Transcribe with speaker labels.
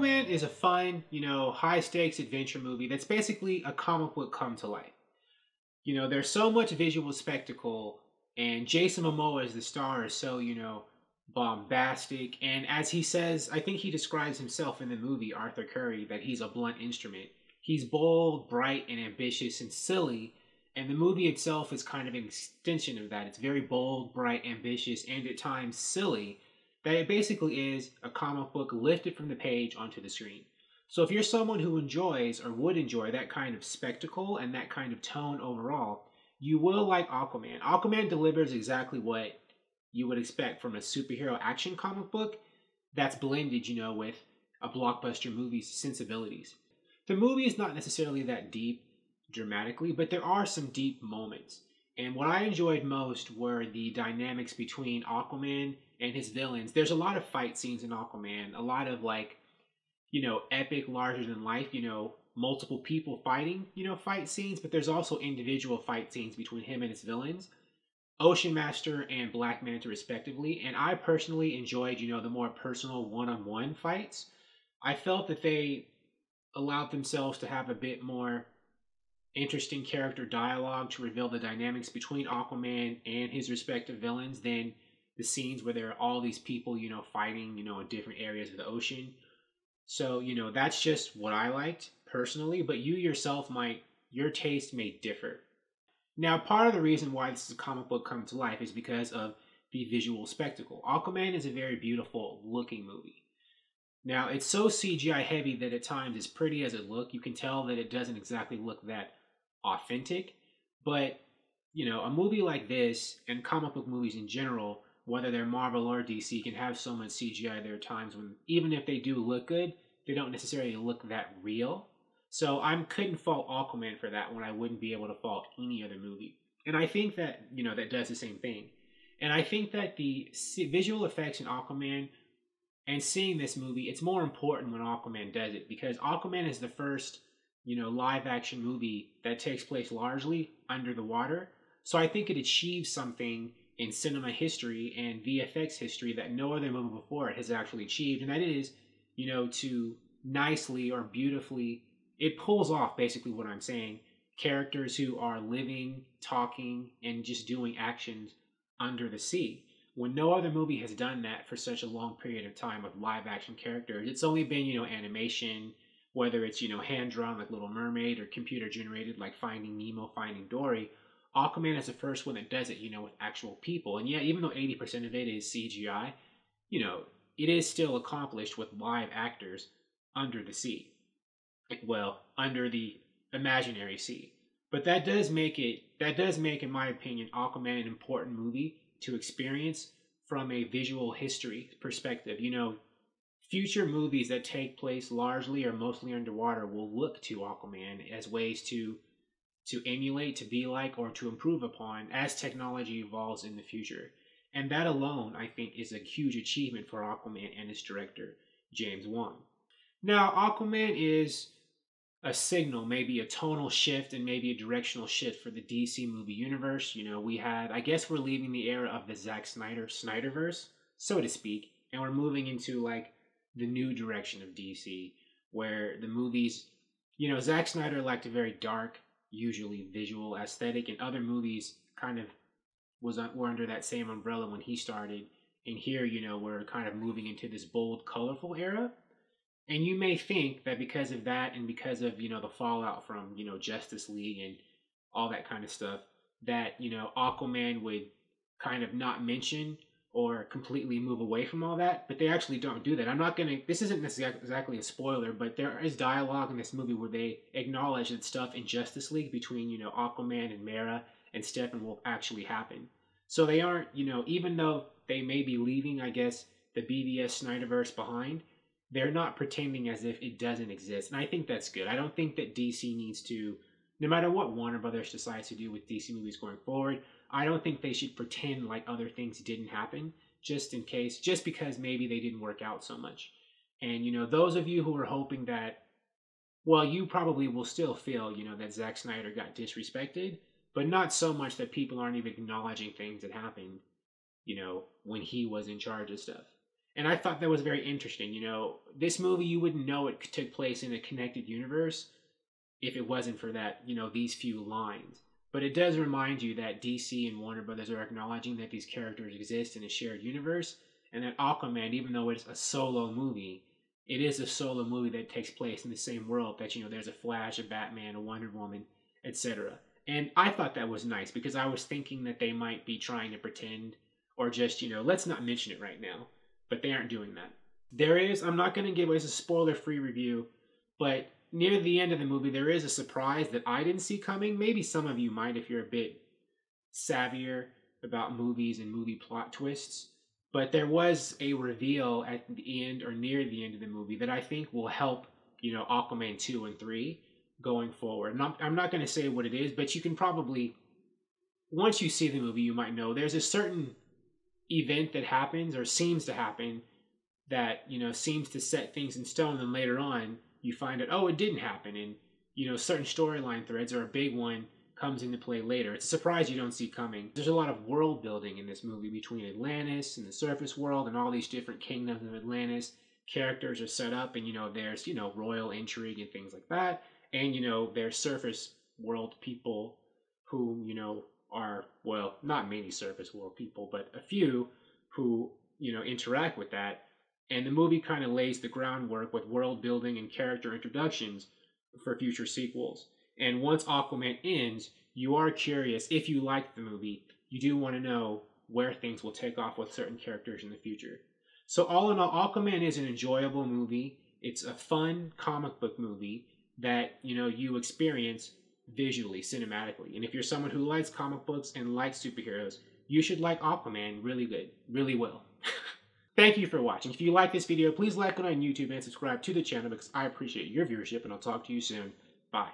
Speaker 1: Aquaman is a fun, high stakes adventure movie that's basically a comic book come to life. There's so much visual spectacle, and Jason Momoa as the star is so, bombastic. And as he says, I think he describes himself in the movie, Arthur Curry, that he's a blunt instrument. He's bold, bright, and ambitious and silly. And the movie itself is kind of an extension of that. It's very bold, bright, ambitious, and at times silly. That it basically is a comic book lifted from the page onto the screen. So if you're someone who enjoys or would enjoy that kind of spectacle and that kind of tone overall, you will like Aquaman. Aquaman delivers exactly what you would expect from a superhero action comic book that's blended, with a blockbuster movie's sensibilities. The movie is not necessarily that deep dramatically, but there are some deep moments. And what I enjoyed most were the dynamics between Aquaman and his villains. There's a lot of fight scenes in Aquaman, a lot of epic, larger than life, multiple people fighting, fight scenes, but there's also individual fight scenes between him and his villains, Ocean Master and Black Manta respectively. And I personally enjoyed, the more personal one-on-one fights. I felt that they allowed themselves to have a bit more interesting character dialogue to reveal the dynamics between Aquaman and his respective villains than the scenes where there are all these people, fighting, in different areas of the ocean. So, that's just what I liked personally, but you yourself your taste may differ. Now, part of the reason why this is a comic book come to life is because of the visual spectacle. Aquaman is a very beautiful looking movie. Now, it's so CGI heavy that at times, as pretty as it looks, you can tell that it doesn't exactly look that authentic. But, a movie like this, and comic book movies in general, whether they're Marvel or DC, can have so much CGI. There are times when, even if they do look good, they don't necessarily look that real. So I couldn't fault Aquaman for that when I wouldn't be able to fault any other movie. And I think that, that does the same thing. And I think that the visual effects in Aquaman and seeing this movie, it's more important when Aquaman does it, because Aquaman is the first, live action movie that takes place largely under the water. So I think it achieves something in cinema history and VFX history that no other movie before it has actually achieved. And that is, to nicely or beautifully, it pulls off basically what I'm saying, characters who are living, talking, and just doing actions under the sea. When no other movie has done that for such a long period of time with live action characters. It's only been, animation, whether it's, hand drawn like Little Mermaid or computer generated like Finding Nemo, Finding Dory. Aquaman is the first one that does it, with actual people. And yeah, even though 80% of it is CGI, it is still accomplished with live actors under the sea. Well, under the imaginary sea. But that does make, in my opinion, Aquaman an important movie to experience from a visual history perspective. Future movies that take place largely or mostly underwater will look to Aquaman as ways to emulate, to be like, or to improve upon as technology evolves in the future. And that alone, I think, is a huge achievement for Aquaman and its director, James Wan. Now, Aquaman is a signal, maybe a tonal shift and maybe a directional shift for the DC movie universe. I guess we're leaving the era of the Zack Snyderverse, so to speak, and we're moving into the new direction of DC, where the movies, Zack Snyder liked a very dark, usually visual aesthetic, and other movies kind of were under that same umbrella when he started. And here, we're kind of moving into this bold, colorful era. And you may think that because of that and because of, the fallout from, Justice League and all that kind of stuff, that, Aquaman would kind of not mention or completely move away from all that. But they actually don't do that. This isn't exactly a spoiler, but there is dialogue in this movie where they acknowledge that stuff in Justice League between, Aquaman and Mera and Steppenwolf actually happen. So they aren't, even though they may be leaving, I guess, the BVS Snyderverse behind, they're not pretending as if it doesn't exist. And I think that's good. I don't think that DC needs to, no matter what Warner Brothers decides to do with DC movies going forward, I don't think they should pretend like other things didn't happen just because maybe they didn't work out so much. And, those of you who are hoping that, well, you probably will still feel, that Zack Snyder got disrespected, but not so much that people aren't even acknowledging things that happened, when he was in charge of stuff. And I thought that was very interesting. You know, this movie, you wouldn't know it took place in a connected universe if it wasn't for that, you know, these few lines. But it does remind you that DC and Warner Brothers are acknowledging that these characters exist in a shared universe, and that Aquaman, even though it's a solo movie, it is a solo movie that takes place in the same world that, you know, there's a Flash, a Batman, a Wonder Woman, etc. And I thought that was nice because I was thinking that they might be trying to pretend or just, you know, let's not mention it right now. But they aren't doing that. There is, I'm not going to give away, it's a spoiler free review, but near the end of the movie, there is a surprise that I didn't see coming. Maybe some of you might if you're a bit savvier about movies and movie plot twists. But there was a reveal at the end or near the end of the movie that I think will help, you know, Aquaman 2 and 3 going forward. And I'm not going to say what it is, but you can probably, once you see the movie, you might know. There's a certain event that happens or seems to happen that, you know, seems to set things in stone, and later on you find out, oh, it didn't happen, and, you know, certain storyline threads or a big one comes into play later. It's a surprise you don't see coming. There's a lot of world building in this movie between Atlantis and the surface world and all these different kingdoms of Atlantis. Characters are set up, and, you know, there's, you know, royal intrigue and things like that, and, you know, there's surface world people who, you know, are, well, not many surface world people, but a few who, you know, interact with that. And the movie kind of lays the groundwork with world building and character introductions for future sequels. And once Aquaman ends, you are curious, if you like the movie, you do want to know where things will take off with certain characters in the future. So all in all, Aquaman is an enjoyable movie. It's a fun comic book movie that, you know, you experience visually, cinematically. And if you're someone who likes comic books and likes superheroes, you should like Aquaman really good, really well. Thank you for watching. If you like this video, please like it on YouTube and subscribe to the channel because I appreciate your viewership, and I'll talk to you soon. Bye.